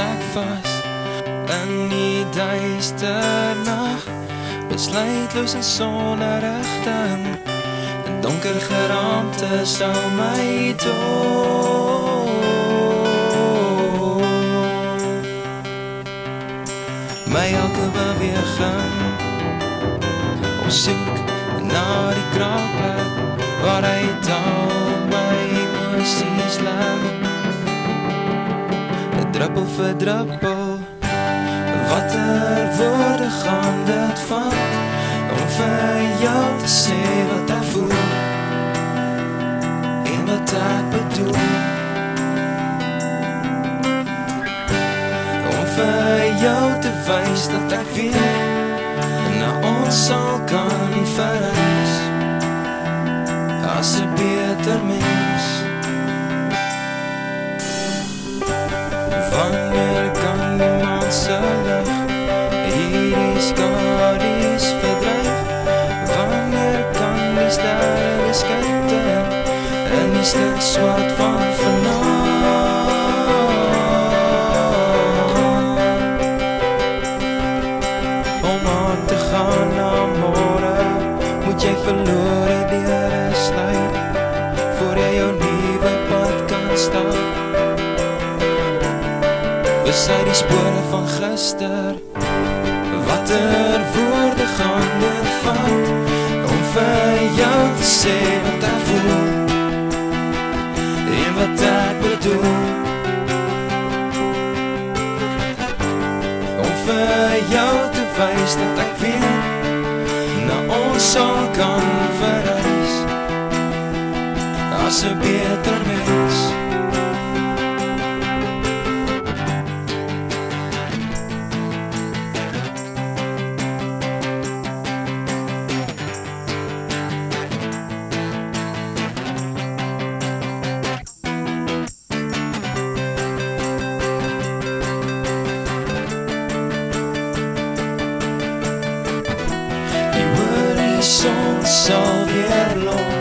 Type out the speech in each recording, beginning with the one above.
ek vas in die duister nag, besluitloos en sonder rigting, in donker geraamte sou my dood. My elke beweging op soek na die kraakplek waar hy taal my emosies leg. Druppel vir druppel, watter woorde gaan dit vat om vir jou te sê wat ek voel en wat ek bedoel, om vir jou te wys dat ek weer na ons sal kan verhuis as 'n beter mens. Wanneer kan iemand se lig hierdie skadu's verdryf? Wanneer kan die sterre beskyter in die stil swart van vanaand? Om aan te gaan na môre, moet jy verlore deure sluit voor jy jou nuwe pad kan stap. Besy die spore van gister, watter woorde gaan dit vat om vir jou te sê wat ek voel en wat ek bedoel, om vir jou te wys dat ek weer na ons sal kan verhuis as 'n beter mens. Die son sal weer loop,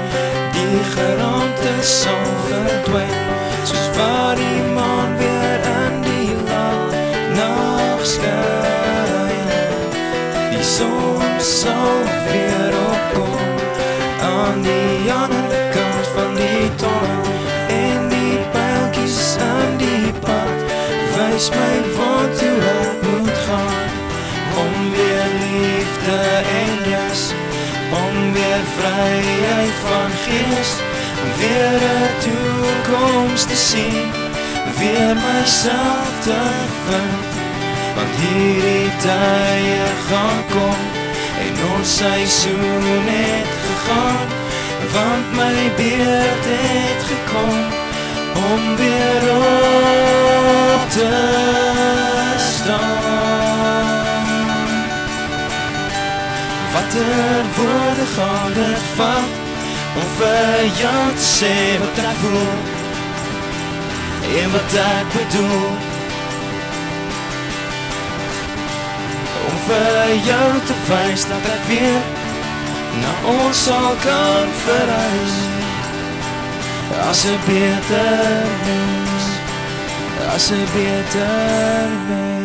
die geraamte sal verdwyn, soos waar die maan weer in die nag skyn. Die son sal weer opkom aan die ander kant van die tunnel, en die pyltjies in die pad wys my waartoe ek moet gaan, om weer liefde en rus, om weer vryheid van gees, weer 'n toekoms te sien, weer myself te vind, want hierdie tye gaan kom, en ons seisoen het gegaan, want my beurt het gekom, om weer op te staan. Watter woorde gaan dit vat om vir jou te sê wat ek voel en wat ek bedoel, om vir jou te wys dat ek weer na ons sal kan verhuis as 'n beter mens, as 'n beter mens.